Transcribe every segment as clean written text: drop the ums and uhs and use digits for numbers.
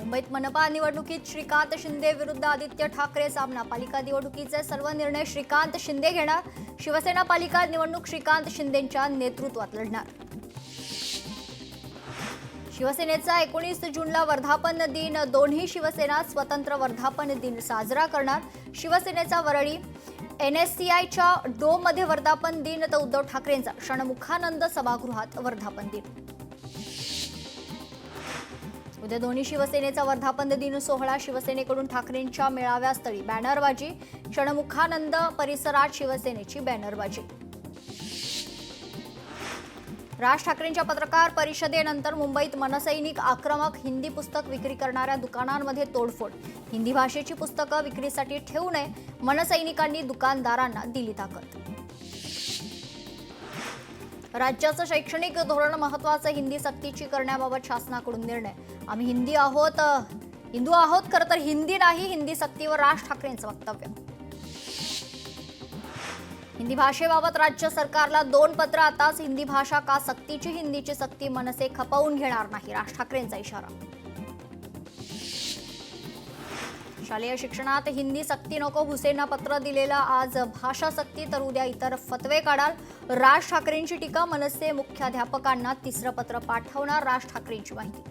मुंबईत मनपा निवडणुकीत श्रीकांत शिंदे विरुद्ध आदित्य ठाकरे सामना। पालिका निवडणुकीचे सर्व निर्णय श्रीकांत शिंदे घेणार। शिवसेना पालिका निवडणूक श्रीकांत शिंदेंच्या नेतृत्वात लढणार। शिवसेनेचा 19 जूनला वर्धापन दिन। दोन्ही शिवसेना स्वतंत्र वर्धापन दिन साजरा करणार। शिवसेनेचा वरळी NSCIच्या डोममध्ये वर्धापन दिन तर उद्धव ठाकरेंचा षण्मुखानंद सभागृहात वर्धापन दिन। उद्या दोन्ही शिवसेनेचा वर्धापन दिन सोहळा। शिवसेनेकडून ठाकरेंच्या मेळाव्यास्थळी बॅनरबाजी। षण्मुखानंद परिसरात शिवसेनेची बॅनरबाजी। राज ठाकरेंच्या पत्रकार परिषदेनंतर मुंबईत मनसैनिक आक्रमक। हिंदी पुस्तक विक्री करणाऱ्या दुकानांमध्ये तोडफोड। हिंदी भाषेची पुस्तकं विक्रीसाठी ठेवू नये, मनसैनिकांनी दुकानदारांना दिली ताकद। राज्याचं शैक्षणिक धोरण महत्त्वाचं। हिंदी सक्तीची करण्याबाबत शासनाकडून निर्णय। आम्ही हिंदू आहोत खरं तर हिंदी नाही, हिंदी सक्तीवर राज ठाकरेंचं वक्तव्य। हिंदी भाषेबाबत राज्य सरकारला 2 पत्र। आताच हिंदी भाषा का सक्तीची? हिंदीची सक्ती मनसे खपवून घेणार नाही, राज ठाकरेंचा इशारा। शालेय शिक्षणात हिंदी सक्ती नको, हुसेंना पत्र दिलेला आज भाषा सक्ती तर उद्या इतर फतवे काढाल, राज ठाकरेंची टीका। मनसे मुख्याध्यापकांना 3रं पत्र पाठवणार, राज ठाकरेंची माहिती।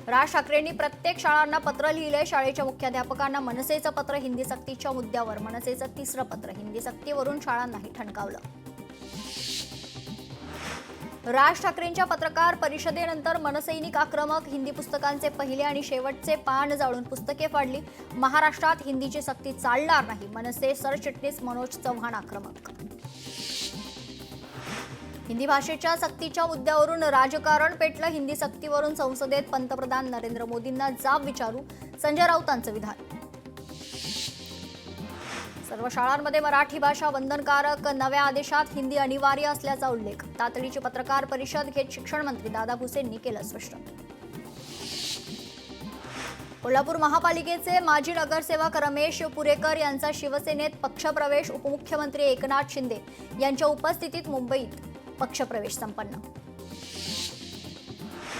राज ठाकरेंनी प्रत्येक शाळांना पत्र लिहिले। शाळेच्या मुख्याध्यापकांना मनसेचं पत्र। हिंदी सक्तीच्या मुद्द्यावर मनसेचं 3रं पत्र। हिंदी सक्तीवरून शाळांनाही ठणकावलं। राज ठाकरेंच्या पत्रकार परिषदेनंतर मनसैनिक आक्रमक। हिंदी पुस्तकांचे पहिले आणि शेवटचे पान जाळून पुस्तके फाडली। महाराष्ट्रात हिंदीची सक्ती चालणार नाही, मनसे सरचिटणीस मनोज चव्हाण आक्रमक। हिंदी भाषेच्या सक्तीच्या मुद्द्यावरून राजकारण पेटलं। हिंदी सक्तीवरून संसदेत पंतप्रधान नरेंद्र मोदींना जाब विचारू, संजय राऊतांचं विधान। सर्व शाळांमध्ये मराठी भाषा बंधनकारक। नव्या आदेशात हिंदी अनिवार्य असल्याचा उल्लेख। तातडीची पत्रकार परिषद घेत शिक्षण मंत्री दादा भुसेंनी केलं स्पष्ट। कोल्हापूर महापालिकेचे माजी नगरसेवक रमेश पुरेकर यांचा शिवसेनेत पक्षप्रवेश। उपमुख्यमंत्री एकनाथ शिंदे यांच्या उपस्थितीत मुंबईत पक्षप्रवेश संपन्न।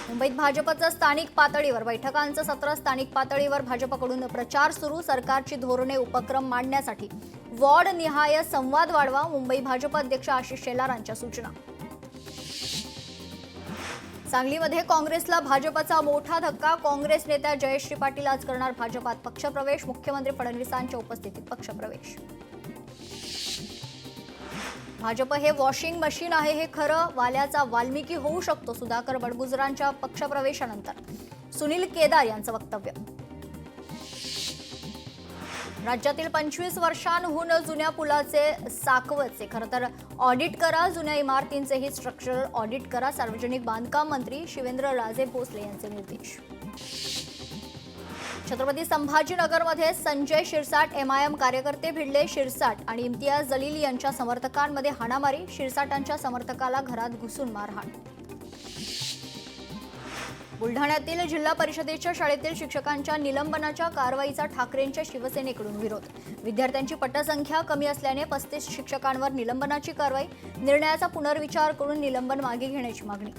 मुंबईत भाजपचं स्थानिक पातळीवर बैठकांचं सत्र। स्थानिक पातळीवर भाजपकडून प्रचार सुरू। सरकारची धोरणे उपक्रम मांडण्यासाठी वॉर्ड निहाय संवाद वाढवा, मुंबई भाजप अध्यक्ष आशिष शेलारांच्या सूचना। सांगलीमध्ये काँग्रेसला भाजपचा मोठा धक्का। काँग्रेस नेत्या जयश्री पाटील आज करणार भाजपात पक्षप्रवेश। मुख्यमंत्री फडणवीसांच्या उपस्थितीत पक्षप्रवेश। भाजप हे वॉशिंग मशीन आहे, हे खरं वाल्याचा वाल्मिकी होऊ शकतो। सुधाकर बडगुजरांच्या पक्षप्रवेशानंतर सुनील केदार यांचं वक्तव्य। राज्यातील 25 वर्षांहून जुन्या पुलाचे साकवचे खरं तर ऑडिट करा, जुन्या इमारतींचेही स्ट्रक्चरल ऑडिट करा, सार्वजनिक बांधकाम मंत्री शिवेंद्रराजे भोसले यांचे निर्देश। छत्रपती संभाजीनगरमध्ये संजय शिरसाट MIM कार्यकर्ते भिडले। शिरसाट आणि इम्तियाज जलील यांच्या समर्थकांमध्ये हाणामारी। शिरसाटांच्या समर्थकाला घरात घुसून मारहाण। बुलढाण्यातील जिल्हा परिषदेच्या शाळेतील शिक्षकांच्या निलंबनाच्या कारवाईचा ठाकरेंच्या शिवसेनेकडून विरोध। विद्यार्थ्यांची पटसंख्या कमी असल्याने 35 शिक्षकांवर निलंबनाची कारवाई। निर्णयाचा पुनर्विचार करून निलंबन मागे घेण्याची मागणी।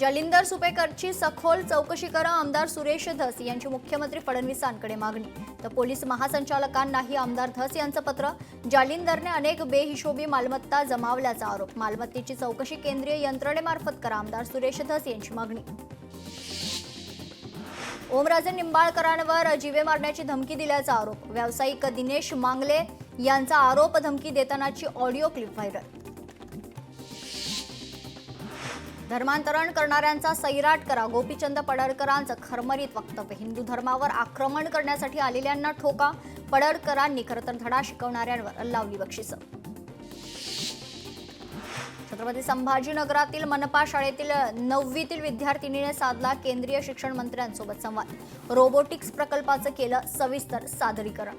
जालिंदर सुपेकरची सखोल चौकशी करा, आमदार सुरेश धस यांची मुख्यमंत्री फडणवीसांकडे मागणी। तर पोलीस महासंचालकांनाही आमदार धस यांचं पत्र। जालिंदरने अनेक बेहिशोबी मालमत्ता जमावल्याचा आरोप। मालमत्तेची चौकशी केंद्रीय यंत्रणेमार्फत करा, आमदार सुरेश धस यांची मागणी। ओमराजे निंबाळकरांवर जीवे मारण्याची धमकी दिल्याचा आरोप। व्यावसायिक दिनेश मांगले यांचा आरोप। धमकी देतानाची ऑडिओ क्लिप व्हायरल। धर्मांतरण करणाऱ्यांचा सैराट करा, गोपीचंद पडळकरांचं खरमरीत वक्तव्य। हिंदू धर्मावर आक्रमण करण्यासाठी आलेल्यांना ठोका, पडळकरांनी खरं तर धडा शिकवणाऱ्यांवर लावली बक्षिसं। छत्रपती संभाजीनगरातील मनपा शाळेतील 9वीतील विद्यार्थिनीने साधला केंद्रीय शिक्षण मंत्र्यांसोबत संवाद। रोबोटिक्स प्रकल्पाचं केलं सविस्तर सादरीकरण।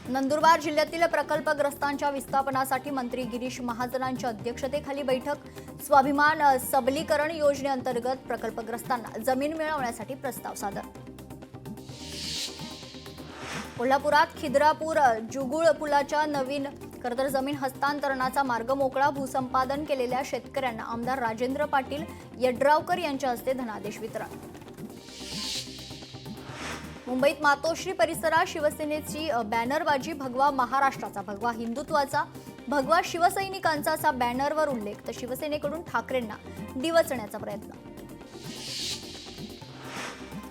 नंदुरबार जिल्ह्यातील प्रकल्पग्रस्तांच्या विस्थापनासाठी मंत्री गिरीश महाजनांच्या अध्यक्षतेखाली बैठक। स्वाभिमान सबलीकरण योजनेअंतर्गत प्रकल्पग्रस्तांना जमीन मिळवण्यासाठी प्रस्ताव सादर। कोल्हापुरात खिद्रापूर जुगुळ पुलाच्या नवीन खरं तर जमीन हस्तांतरणाचा मार्ग मोकळा, भूसंपादन केलेल्या शेतकऱ्यांना आमदार राजेंद्र पाटील यड्रावकर यांच्या हस्ते धनादेश वितरण. मुंबईत मातोश्री परिसरात शिवसेनेची बॅनरबाजी, भगवा महाराष्ट्राचा, भगवा हिंदुत्वाचा, भगवा शिवसैनिकांचा असा बॅनरवर उल्लेख, तर शिवसेनेकडून ठाकरेंना डिवचण्याचा प्रयत्न.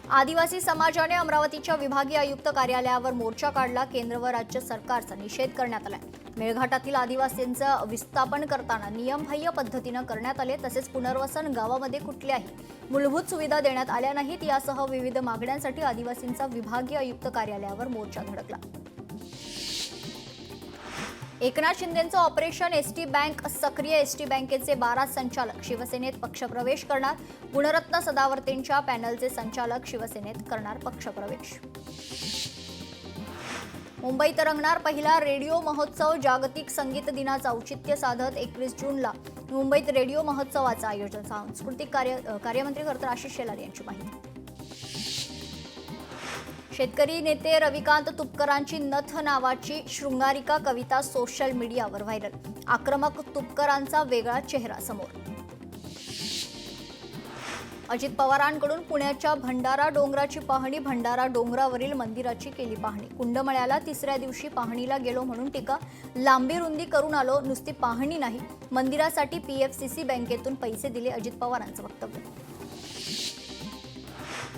आदिवासी समाजाने अमरावतीच्या विभागीय आयुक्त कार्यालयावर मोर्चा काढला. केंद्र व राज्य सरकारचा निषेध करण्यात आलाय. मेळघाटातील आदिवासींचं विस्थापन करताना नियमबाह्य पद्धतीनं करण्यात आले. तसेच पुनर्वसन गावामध्ये कुठल्याही मूलभूत सुविधा देण्यात आल्या नाहीत. यासह विविध मागण्यांसाठी आदिवासींचा विभागीय आयुक्त कार्यालयावर मोर्चा धडकला. एकनाथ शिंदेंचं ऑपरेशन एसटी बँक सक्रिय. एसटी बँकेचे 12 संचालक शिवसेनेत पक्षप्रवेश करणार. गुणरत्न सदावर्तेंच्या पॅनलचे संचालक शिवसेनेत करणार पक्षप्रवेश. मुंबईत रंगणार पहिला रेडिओ महोत्सव. जागतिक संगीत दिनाचं औचित्य साधत 21 जूनला मुंबईत रेडिओ महोत्सवाचं आयोजन. सांस्कृतिक कार्यमंत्री खरं तर आशिष शेलार यांची माहिती. शेतकरी नेते रविकांत तुपकरांची नथ नावाची शृंगारिका कविता सोशल मीडियावर व्हायरल. आक्रमक तुपकरांचा वेगळा चेहरा समोर. अजित पवारांकडून पुण्याच्या भंडारा डोंगराची पाहणी. भंडारा डोंगरावरील मंदिराची केली पाहणी. कुंडमळ्याला तिसऱ्या दिवशी पाहणीला गेलो म्हणून टीका. लांबी रुंदी करून आलो, नुसती पाहणी नाही, मंदिरासाठी पीएफसीसी बँकेतून पैसे दिले, अजित पवारांचं वक्तव्य.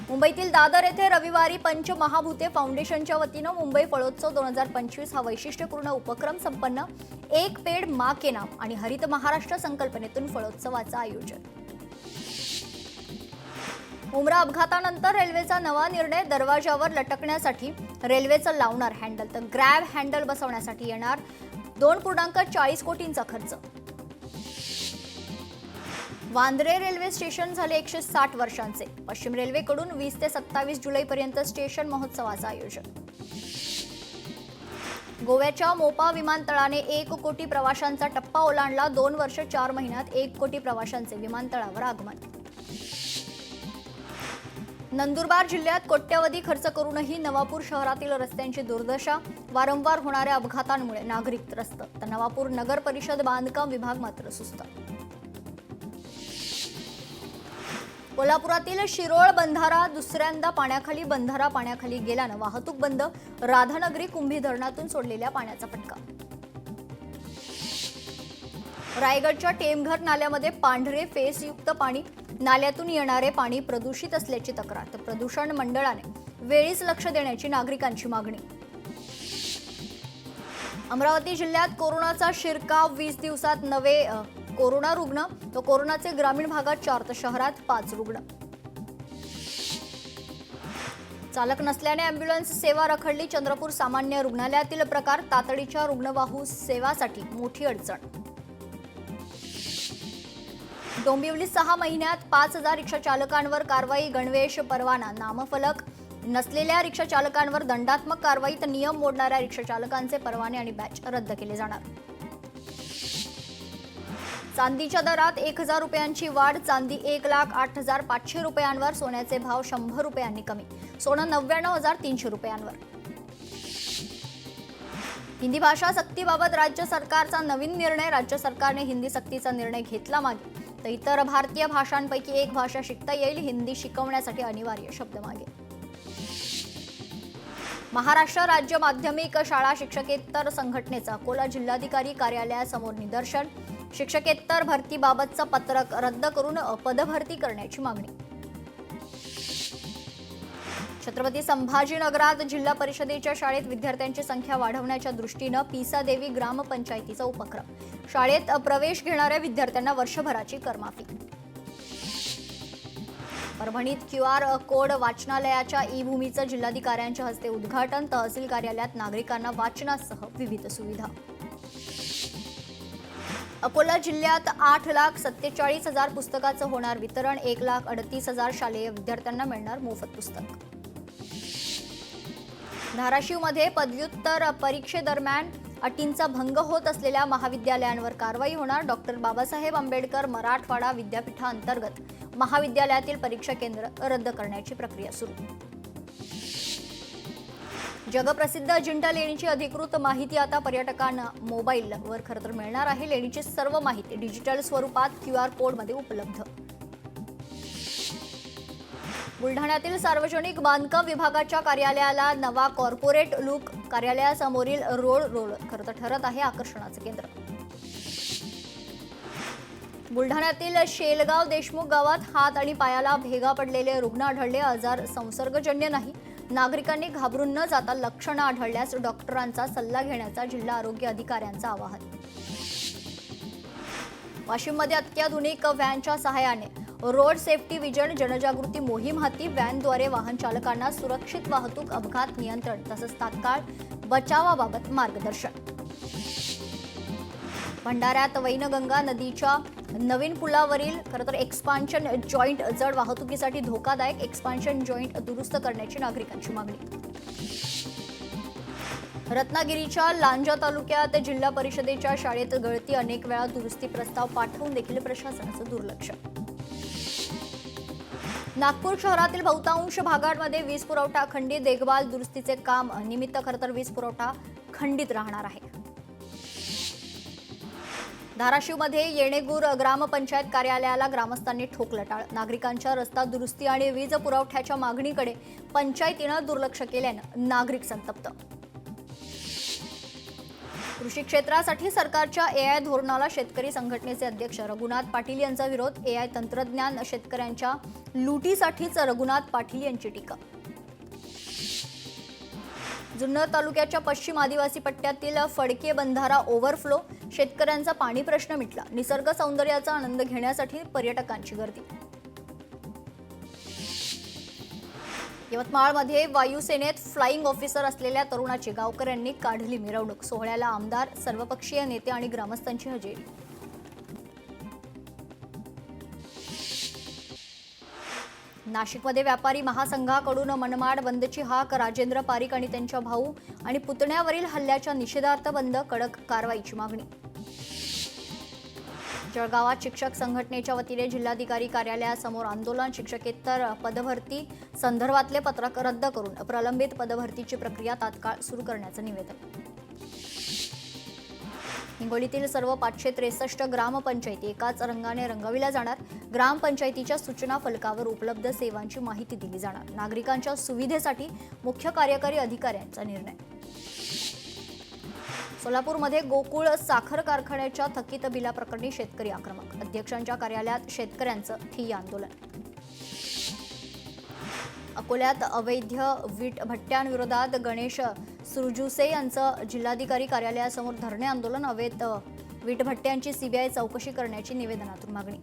मुंबईतील दादर येथे रविवारी पंचमहाभूते फाउंडेशनच्या वतीनं मुंबई फळोत्सव 2025 हा वैशिष्ट्यपूर्ण उपक्रम संपन्न. एक पेड मां के नाम आणि हरित महाराष्ट्र संकल्पनेतून फळोत्सवाचं आयोजन. उमरा अपघातानंतर रेल्वेचा नवा निर्णय. दरवाजावर लटकण्यासाठी रेल्वेचं लावणार हँडल, तर ग्रॅब हँडल बसवण्यासाठी येणार 2.40 कोटींचा खर्च. वांद्रे रेल्वे स्टेशन झाले 160 वर्षांचे. पश्चिम रेल्वेकडून 20 ते 27 जुलैपर्यंत स्टेशन महोत्सवाचं आयोजन. गोव्याच्या मोपा विमानतळाने 1 कोटी प्रवाशांचा टप्पा ओलांडला. 2 वर्ष 4 महिन्यात 1 कोटी प्रवाशांचे विमानतळावर आगमन. नंदुरबार जिल्ह्यात कोट्यवधी खर्च करूनही नवापूर शहरातील रस्त्यांची दुर्दशा. वारंवार होणाऱ्या अपघातांमुळे नागरिक त्रस्त, तर नवापूर नगर परिषद बांधकाम विभाग मात्र सुस्त. कोल्हापुरातील शिरोळ बंधारा दुसऱ्यांदा पाण्याखाली. बंधारा पाण्याखाली गेल्यानं वाहतूक बंद. राधानगरी कुंभी धरणातून सोडलेल्या पाण्याचा फटका. रायगडच्या टेमघर नाल्यामध्ये पांढरे फेसयुक्त पाणी. नाल्यातून येणारे पाणी प्रदूषित असल्याची तक्रार, तर प्रदूषण मंडळाने वेळीच लक्ष देण्याची नागरिकांची मागणी. अमरावती जिल्ह्यात कोरोनाचा शिरकाव. 20 दिवसात नवे कोरोना रुग्ण, तर कोरोनाचे ग्रामीण भागात 4 तर शहरात 5 रुग्ण. चालक नसल्याने अँब्युलन्स सेवा रखडली. चंद्रपूर सामान्य रुग्णालयातील प्रकार. तातडीच्या रुग्णवाहू सेवासाठी मोठी अडचण. डोंबिवलीत 6 महिन्यात 5,000 रिक्षा चालकांवर कारवाई. गणवेश, परवाना, नामफलक नसलेल्या रिक्षा चालकांवर दंडात्मक कारवाई, तर नियम मोडणाऱ्या रिक्षा चालकांचे परवाने आणि बॅच रद्द केले जाणार. चांदीच्या दरात 1,000 रुपयांची वाढ. चांदी 1,08,500 रुपयांवर. सोन्याचे भाव 100 रुपयांनी कमी. सोनं 99,300 रुपयांवर. हिंदी भाषा सक्तीबाबत राज्य सरकारचा नवीन निर्णय. राज्य सरकारने हिंदी सक्तीचा निर्णय घेतला मागे, तर इतर भारतीय भाषांपैकी एक भाषा शिकता येईल. हिंदी शिकवण्यासाठी अनिवार्य शब्द मागे. महाराष्ट्र राज्य माध्यमिक शाळा शिक्षकेतर संघटनेचा अकोला जिल्हाधिकारी कार्यालयासमोर निदर्शन. शिक्षकेतर भरतीबाबतचं पत्रक रद्द करून पदभरती करण्याची मागणी. छत्रपती संभाजीनगरात जिल्हा परिषदेच्या शाळेत विद्यार्थ्यांची संख्या वाढवण्याच्या दृष्टीनं पिसादेवी ग्रामपंचायतीचा उपक्रम. शाळेत प्रवेश घेणाऱ्या विद्यार्थ्यांना वर्षभराची करमाफी. परभणीत QR कोड वाचनालयाच्या ई-भूमीचं जिल्हाधिकाऱ्यांच्या हस्ते उद्घाटन. तहसील कार्यालयात नागरिकांना वाचनासह विविध सुविधा. अकोला जिल्ह्यात 8,47,000 पुस्तकाचं होणार वितरण. 1,38,000 शालेय विद्यार्थ्यांना मिळणार मोफत पुस्तक. धाराशिवमध्ये पदव्युत्तर परीक्षेदरम्यान अटींचा भंग होत असलेल्या महाविद्यालयांवर कारवाई होणार. डॉक्टर बाबासाहेब आंबेडकर मराठवाडा विद्यापीठाअंतर्गत महाविद्यालयातील परीक्षा केंद्र रद्द करण्याची प्रक्रिया सुरू. जगप्रसिद्ध अजिंठा लेणीची अधिकृत माहिती आता पर्यटकांना मोबाईलवर खरं तर मिळणार आहे. लेणीची सर्व माहिती डिजिटल स्वरूपात QR कोडमध्ये उपलब्ध. बुलढाण्यातील सार्वजनिक बांधकाम विभागाच्या कार्यालयाला नवा कॉर्पोरेट लुक. कार्यालयासमोरील रोड खरं तर ठरत आहे आकर्षणाचं केंद्र. बुलढाण्यातील शेलगाव देशमुख गावात हात आणि पायाला भेगा पडलेले रुग्ण आढळले. आजार संसर्गजन्य नाही. नागरिकांनी घाबरून न जाता लक्षणं आढळल्यास डॉक्टरांचा सल्ला घेण्याचा जिल्हा आरोग्य अधिकाऱ्यांचं आवाहन. वाशिममध्ये अत्याधुनिक व्हॅनच्या सहाय्याने रोड सेफ्टी विजन जनजागृती मोहीम हाती. व्हॅनद्वारे वाहन चालकांना सुरक्षित वाहतूक, अपघात नियंत्रण तसंच तात्काळ बचावाबाबत मार्गदर्शन. भंडाऱ्यात वैनगंगा नदीच्या नवीन पुलावरील खरं तर एक्सपान्शन जॉईंट जड वाहतुकीसाठी धोकादायक. एक्सपान्शन जॉईंट दुरुस्त करण्याची नागरिकांची मागणी. रत्नागिरीच्या लांजा तालुक्यात जिल्हा परिषदेच्या शाळेत गळती. अनेक वेळा दुरुस्ती प्रस्ताव पाठवून देखील प्रशासनाचं दुर्लक्ष. नागपूर शहरातील बहुतांश भागांमध्ये वीज पुरवठा खंडित. देखभाल दुरुस्तीचे काम निमित्त खरं तर वीज पुरवठा खंडित राहणार आहे. धाराशिवमध्ये येणेगूर ग्रामपंचायत कार्यालयाला ग्रामस्थांनी ठोकलं टाळ. नागरिकांच्या रस्ता दुरुस्ती आणि वीज पुरवठ्याच्या मागणीकडे पंचायतीनं दुर्लक्ष केल्यानं नागरिक संतप्त. कृषी क्षेत्रासाठी सरकारच्या AI धोरणाला शेतकरी संघटनेचे अध्यक्ष रघुनाथ पाटील यांचा विरोध. AI तंत्रज्ञान शेतकऱ्यांच्या लुटीसाठीच रघुनाथ पाटील यांची टीका. जुन्नर तालुक्याच्या पश्चिम आदिवासी पट्ट्यातील फडके बंधारा ओव्हरफ्लो. शेतकऱ्यांचा पाणी प्रश्न मिटला. निसर्ग सौंदर्याचा आनंद घेण्यासाठी पर्यटकांची गर्दी. यवतमाळमध्ये वायुसेनेत फ्लाइंग ऑफिसर असलेल्या तरुणाची गावकऱ्यांनी काढली मिरवणूक. सोहळ्याला आमदार, सर्वपक्षीय नेते आणि ग्रामस्थांची हजेरी. नाशिकमध्ये व्यापारी महासंघाकडून मनमाड बंदची हाक. राजेंद्र पारिक आणि त्यांच्या भाऊ आणि पुतण्यावरील हल्ल्याच्या निषेधार्थ बंद. कडक कारवाईची मागणी. जळगावात शिक्षक संघटनेच्या वतीने जिल्हाधिकारी कार्यालयासमोर आंदोलन. शिक्षकेतर पदभरती संदर्भातले पत्रक रद्द करून प्रलंबित पदभरतीची प्रक्रिया तात्काळ सुरू करण्याचं निवेदन. हिंगोलीतील सर्व 563 ग्रामपंचायती एकाच रंगाने रंगविल्या जाणार. ग्रामपंचायतीच्या सूचना फलकावर उपलब्ध सेवांची माहिती दिली जाणार. नागरिकांच्या सुविधेसाठी मुख्य कार्यकारी अधिकाऱ्यांचा निर्णय. सोलापूरमध्ये गोकुळ साखर कारखान्याच्या थकीत बिलाप्रकरणी शेतकरी आक्रमक. अध्यक्षांच्या कार्यालयात शेतकऱ्यांचं ठिय्या आंदोलन. अकोल्यात अवैध वीट भट्ट्यांविरोधात गणेश सुरजुसे यांचं जिल्हाधिकारी कार्यालयासमोर धरणे आंदोलन. अवैध वीट भट्ट्यांची CBI चौकशी करण्याची निवेदनातून मागणी.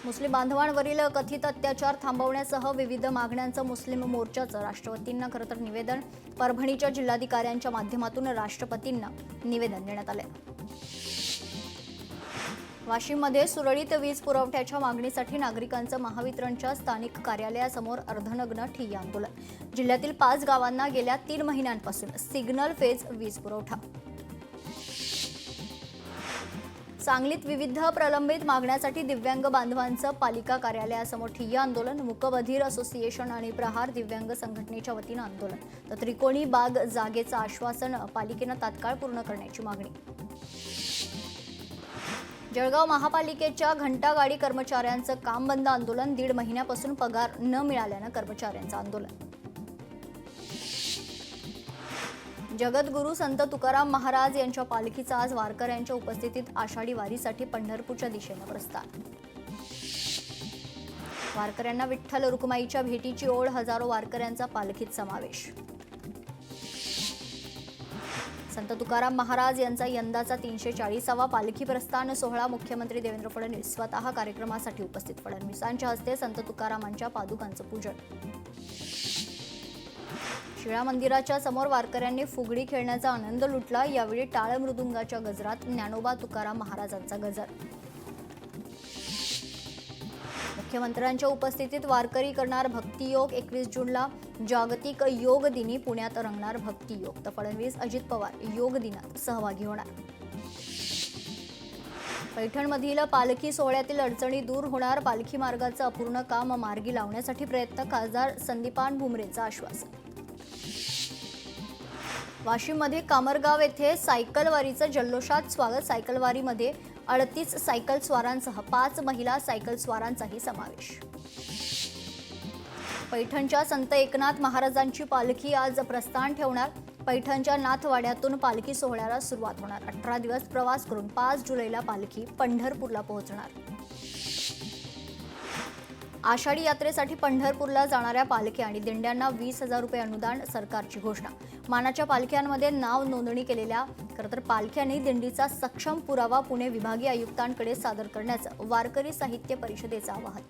मुस्लिम बांधवांवरील कथित अत्याचार थांबवण्यासह विविध मागण्यांचं मुस्लिम मोर्चाचं राष्ट्रपतींना खरं तर निवेदन. परभणीच्या जिल्हाधिकाऱ्यांच्या माध्यमातून राष्ट्रपतींना निवेदन देण्यात आले. वाशिममध्ये सुरळीत वीज पुरवठ्याच्या मागणीसाठी नागरिकांचं महावितरणच्या स्थानिक कार्यालयासमोर अर्धनग्न ठिय्या आंदोलन. जिल्ह्यातील 5 गावांना गेल्या 3 महिन्यांपासून सिग्नल फेज वीज पुरवठा. सांगलीत विविध प्रलंबित मागण्यासाठी दिव्यांग बांधवांचं पालिका कार्यालयासमोर ठिय्या आंदोलन. मूकबधीर असोसिएशन आणि प्रहार दिव्यांग संघटनेच्या वतीनं आंदोलन. तर त्रिकोणी बाग जागेचं आश्वासन पालिकेनं तात्काळ पूर्ण करण्याची मागणी. जळगाव महापालिकेच्या घंटागाडी कर्मचाऱ्यांचं काम बंद आंदोलन. 1.5 महिन्यापासून पगार न मिळाल्यानं कर्मचाऱ्यांचं आंदोलन. जगद्गुरू संत तुकाराम महाराज यांच्या पालखीचा आज वारकऱ्यांच्या उपस्थितीत आषाढी वारीसाठी पंढरपूरच्या दिशेनं प्रस्थान. वारकऱ्यांना विठ्ठल रुक्माईच्या भेटीची ओढ. हजारो वारकऱ्यांचा पालखीत समावेश. संत तुकाराम महाराज यांचा यंदाचा 340वा पालखी प्रस्थान सोहळा. मुख्यमंत्री देवेंद्र फडणवीस स्वतः कार्यक्रमासाठी उपस्थित. फडणवीसांच्या हस्ते संत तुकारामांच्या पादुकांचं पूजन. शिळा मंदिराच्या समोर वारकऱ्यांनी फुगडी खेळण्याचा आनंद लुटला. यावेळी टाळ मृदुंगाच्या गजरात ज्ञानोबा तुकाराम महाराजांचा गजर. मुख्यमंत्र्यांच्या उपस्थितीत वारकरी करणार भक्तियोग. 21 जूनला जागतिक योग दिनी पुण्यात रंगणार भक्तियोग. तर फडणवीस, अजित पवार योग दिनात सहभागी होणार. पैठणमधील पालखी सोहळ्यातील अडचणी दूर होणार. पालखी मार्गाचं अपूर्ण काम मार्गी लावण्यासाठी प्रयत्न. खासदार संदीपान भुमरेंचं आश्वासन. वाशिममध्ये कामरगाव येथे सायकलवारीचं जल्लोषात स्वागत. सायकलवारीमध्ये 38 सायकल स्वारांसह 5 महिला सायकल स्वारांचाही समावेश. पैठणच्या संत एकनाथ महाराजांची पालखी आज प्रस्थान ठेवणार. पैठणच्या नाथवाड्यातून पालखी सोहळ्याला सुरुवात होणार. 18 दिवस प्रवास करून 5 जुलैला पालखी पंढरपूरला पोहोचणार. आषाढी यात्रेसाठी पंढरपूरला जाणाऱ्या पालख्या आणि दिंड्यांना 20,000 रुपये अनुदान. सरकारची घोषणा. मानाच्या पालख्यांमध्ये नाव नोंदणी केलेल्या खरं तर पालख्यांनी दिंडीचा सक्षम पुरावा पुणे विभागीय आयुक्तांकडे सादर करण्याचं वारकरी साहित्य परिषदेचं आवाहन.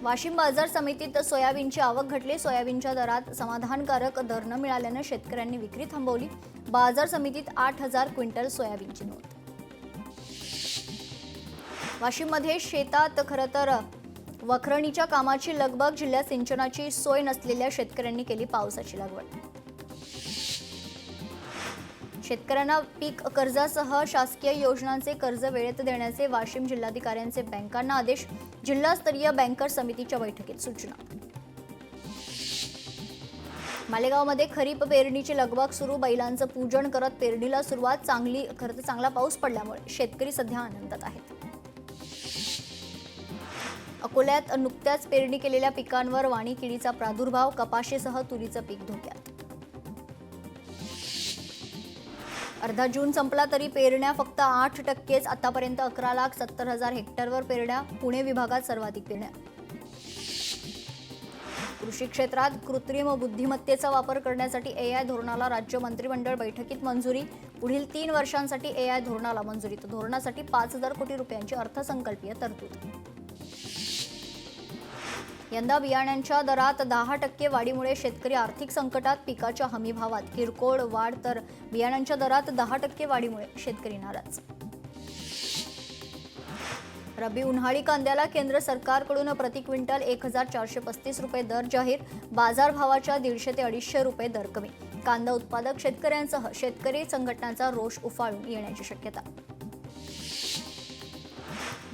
वाशिम बाजार समितीत सोयाबीनची आवक घटली. सोयाबीनच्या दरात समाधानकारक दर न मिळाल्यानं शेतकऱ्यांनी विक्री थांबवली. बाजार समितीत 8,000 क्विंटल सोयाबीनची नोंद. वाशिममध्ये शेतात खरं तर वखरणीच्या कामाची लगबग. जिल्ह्यात सिंचनाची सोय नसलेल्या शेतकऱ्यांनी केली पावसाची लागवड. शेतकऱ्यांना पीक कर्जासह शासकीय योजनांचे कर्ज वेळेत देण्याचे वाशिम जिल्हाधिकाऱ्यांचे बँकांना आदेश. जिल्हास्तरीय बँकर समितीच्या बैठकीत सूचना. मालेगावमध्ये खरीप पेरणीची लगबग सुरू. बैलांचं पूजन करत पेरणीला सुरुवात. चांगला पाऊस पडल्यामुळे शेतकरी सध्या आनंदात आहेत. अकोल्यात नुकत्याच पेरणी केलेल्या पिकांवर वाणी किडीचा प्रादुर्भाव. कपाशीसह तुरीचं पीक धोक्यात. अर्धा जून संपला तरी पेरण्या फक्त 8%. आतापर्यंत 11,70,000 हेक्टरवर पेरण्या. पुणे विभागात सर्वाधिक पेरण्या. कृषी क्षेत्रात कृत्रिम बुद्धिमत्तेचा वापर करण्यासाठी AI धोरणाला राज्य मंत्रिमंडळ बैठकीत मंजुरी. पुढील 3 वर्षांसाठी AI धोरणाला मंजुरी. तर धोरणासाठी 5,000 कोटी रुपयांची अर्थसंकल्पीय तरतूद. यंदा बियाण्यांच्या दरात 10% वाढीमुळे शेतकरी आर्थिक संकटात. पिकाच्या हमीभावात किरकोळ वाढ तर बियाण्यांच्या दरात 10% वाढीमुळे शेतकरी नाराज. रब्बी उन्हाळी कांद्याला केंद्र सरकारकडून प्रति क्विंटल 1,435 रुपये दर जाहीर. बाजारभावाच्या 150 ते 250 रुपये दर कमी. कांदा उत्पादक शेतकऱ्यांसह शेतकरी संघटनांचा रोष उफाळून येण्याची शक्यता.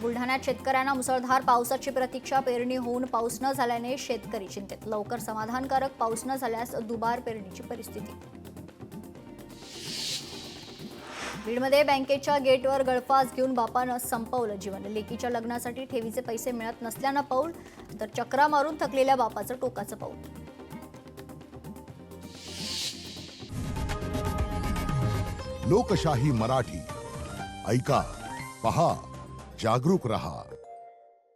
बुलढाण्यात शेतकऱ्यांना मुसळधार पावसाची प्रतीक्षा. पेरणी होऊन पाऊस न झाल्याने शेतकरी चिंतेत. लवकर समाधानकारक पाऊस न झाल्यास दुबार पेरणीची परिस्थिती. बीडमध्ये बँकेच्या गेटवर गळफास घेऊन बापानं संपवलं जीवन. लेकीच्या लग्नासाठी ठेवीचे पैसे मिळत नसल्यानं पाऊल तर चक्रा मारून थकलेल्या बापाचं टोकाचं पाऊल. लोकशाही मराठी ऐका, पहा, जागरूक रहा.